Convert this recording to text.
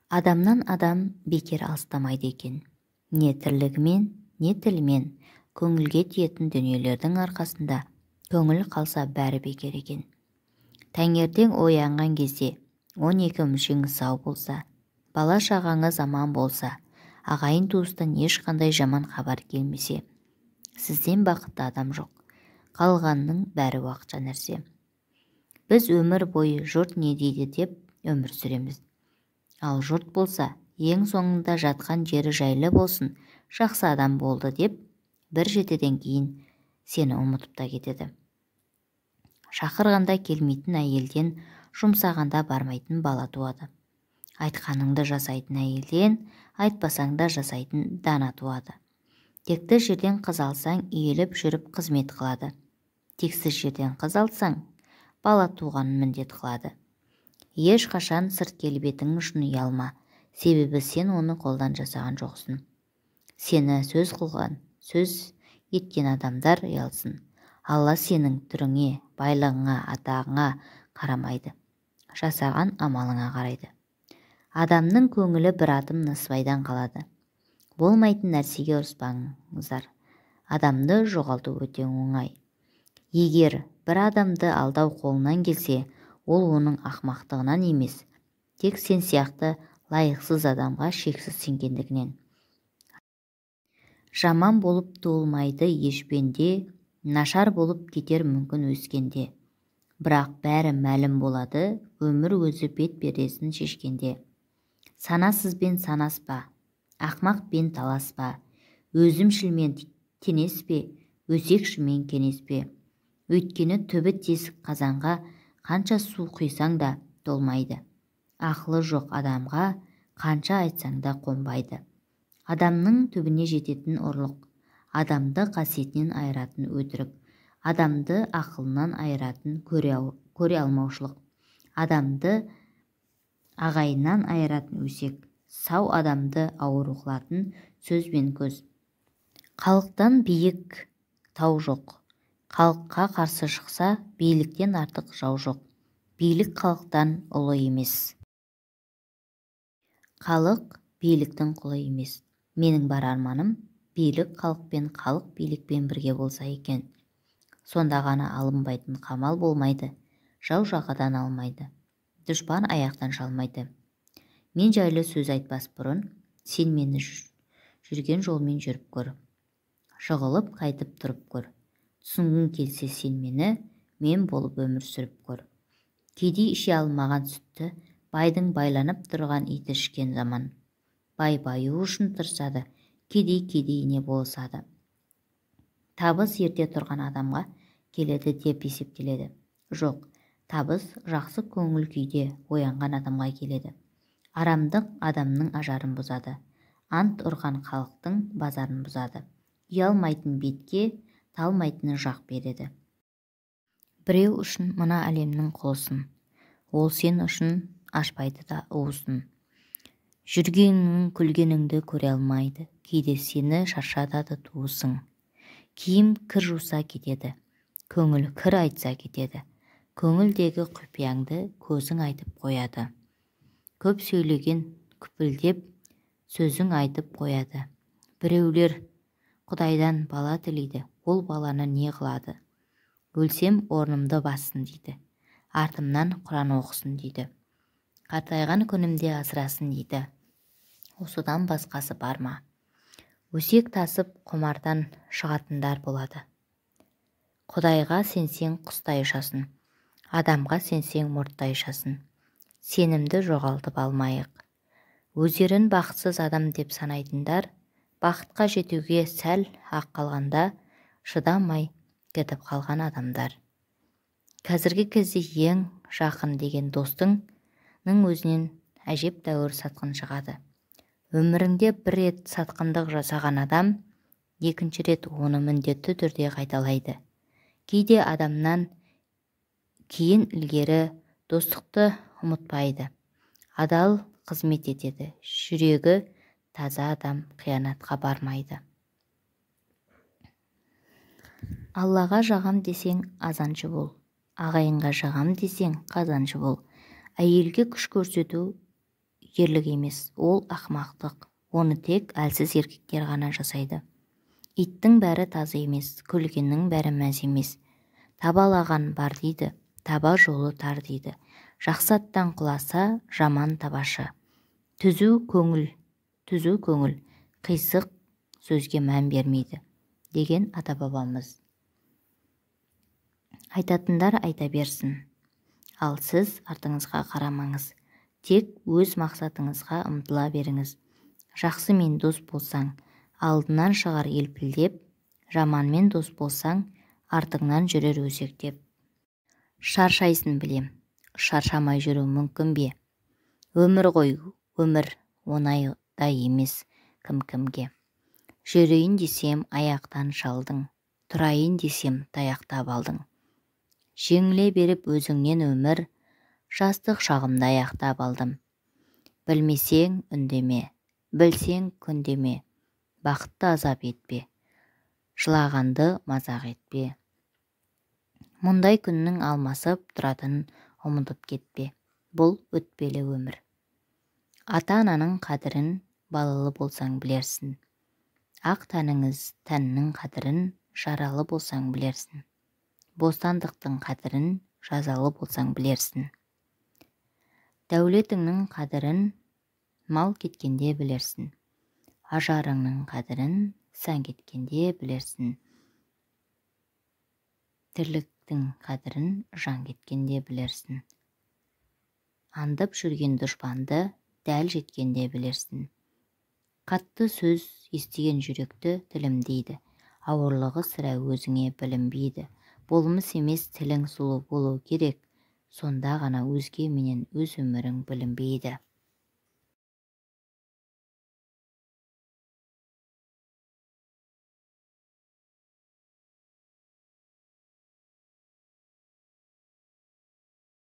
Адамнан адам бекер алыстамайды екен. Не тірлігімен, не тілімен көңілге тиетін дүниелердің арқасында көңіл қалса бәрі бекер екен. Таңертең оянған кезде 12 мүшеңіз сау болса, бала-шағаңыз аман болса, ағайын туыстан ешқандай жаман хабар келмесе, сізден бақытты адам жоқ. Қалғанның бәрі уақытша нәрсе. Біз өмір бойы жұрт не дейді деп өмір сүреміз. Ал жұрт болса, ең соңында жатқан жері жайлы болсын, жақсы адам болды деп, бір жетіден кейін сені ұмытып та кетеді. Шақырғанда келмейтін әйелден, жұмсағанда бармайтын бала туады. Айтқаныңды жасайтын әйелден, айтпасаңда жасайтын дана туады. Текті жерден қыз алсаң, иіліп жүріп қызмет қылады. Тексіз жерден қыз алсаң, бала туғанын міндет қылады. Ешқашан сырт келбетің үшін ұялма, себебі сен оны қолдан жасаған жоқсың. Сені сөз қылған, сөз еткен адамдар ұялсын. Алла сенің түріңе, байлығыңа, атағыңа қарамайды, жасаған амалыңа қарайды. Адамның көңілі бір атым насыбайдан қалады. Болмайтын нәрсеге ұрыспаңыздар. Адамды жоғалту өте оңай. Егер бір адамды алдау қолынан келсе, ол оның ақмақтығынан емес, тек сен сияқты лайықсыз адамға шексіз сенгендігінен. Жаман болып туылмайды ешпенде, нашар болып кетер мүмкін өскенде. Бірақ бәрі мәлім болады, өмір өзі бет пердесін шешкенде. Санасызбен санаспа, ақмақпен таласпа, өзімшілмен теңеспе, өсекшімен кеңеспе. Өйткені түбі тесік қазанға қанша су құйсаң да толмайды. Ақылы жоқ адамға қанша айтсаң да қонбайды. Адамның түбіне жететін ұрлық, адамды қасиетінен айыратын өтірік, адамды ақылынан айыратын көре алмаушылық, адамды ағайыннан айыратын өсек, сау адамды ауру қылатын сөз бен көз. Халықтан биік тау жоқ. Халыққа қарсы шықса, биліктен артық жау жоқ. Билік халықтан ұлы емес. Халық биліктің құлы емес. Менің бар арманым, билік халықпен, халық билікпен бірге болса екен. Сонда ғана алынбайтын қамал болмайды, жау жағадан алмайды, дұшпан аяқтан шалмайды. Мен жайлы сөз айтпас бұрын, сен мені жүрген жолмен жүріп көр. Жығылып қайтып тұрып көр. Түсінгің келсе сен мені, мен болып өмір сүріп көр. Кедей іше алмаған сүтті, байдың байланып тұрған иті ішкен заман. Бай баю үшін тырысады, кедей кедейіне болысады. Табыс ерте тұрған адамға келеді деп есептеледі. Жоқ, табыс жақсы көңіл күйде оянған адамға келеді. Арамдық адамның ажарын бұзады. Ант ұрған халықтың базарын бұзады. Ұялмайтын бетке талмайтын жақ береді. Біреу үшін мына әлемнің құлысың. Ол сен үшін ашпайды да уысын. Жүргенің күлгеніңді көре алмайды. Кейде сені шаршатады туысың. Киім кір жуса кетеді. Көңіл кір айтса кетеді. Көңілдегі құпияңды көзің айтып қояды. Көп сөйлеген күпілдеп сөзің айтып қояды. Біреулер Құдайдан бала тілейді, ол баланы не қылады? Өлсем орнымды бассын дейді. Артымнан Құран оқысын дейді. Қартайған күнімде асырасын дейді. Осыдан басқасы бар ма? Өсек тасып құмардан шығатындар болады. Құдайға сенсең құстай ұшасын, адамға сенсең мұрттай ұшасын. Сенімді жоғалтып алмайық. Өздерін бақытсыз адам деп санайтындар, бақытқа жетуге сәл ақ қалғанда шыдамай кетіп қалған адамдар. Қазіргі кезде ең жақын деген достыңның өзінен әжептәуір сатқын шығады. Өміріңде бір рет сатқындық жасаған адам, екінші рет оны міндетті түрде қайталайды. Кейде адамнан кейін ілгері достықты ұмытпайды. Адал қызмет етеді. Жүрегі таза адам қиянатқа бармайды. Аллаға жағам десең азаншы бол. Ағайынға жағам десең қазаншы бол. Әйелге күш көрсету ерлік емес, ол ақымақтық. Оны тек әлсіз еркектер ғана жасайды. Иттің бәрі тазы емес, күлгеннің бәрі мәз емес. Табалаған бар дейді, таба жолы тар дейді. Жақсы аттан құласа, жаман табашы. Түзу көңіл, қисық сөзге мән бермейді, деген ата-бабамыз. Айтатындар айта берсін, ал сіз артыңызға қарамаңыз. Тек өз мақсатыңызға ұмтыла беріңіз. Жақсымен дос болсаң, алдынан шығар елпілдеп, жаманмен дос болсаң, артыңнан жүрер өсектеп. Шаршайсын білем, шаршамай жүру мүмкін бе? Өмір ғой, өмір, оңай да емес кім-кімге. Жүрейін десем аяқтан шалдың, тұрайын десем таяқтап алдың. Жеңіле беріп өзіңнен өмір, жастық шағымда аяқтап алдым. Білмесең үндеме, білсең күндеме, бақытты азап етпе, жылағанды мазақ етпе. Мұндай күннің алмасып тұратынын ұмытып кетпе, бұл өтпелі өмір. Ата-ананың қадірін балалы болсаң білерсін. Ақ тәннің қадірін жаралы болсаң білерсін. Бостандықтың қадірін жазалы болсаң білерсін. Дәулетіңнің қадірін мал кеткенде білерсін. Ажарыңның қадірін сән кеткенде білерсін. Тірліктің қадірін жан кеткенде білерсін. Андып жүрген дұшпанды дәл жеткенде білерсін. Қатты сөз естіген жүректі тілім дейді. Ауырлығы сірә өзіңе білінбейді. Болмыс емес тілің сұлу болу керек. Сонда ғана өзге менен өз өмірің білінбейді.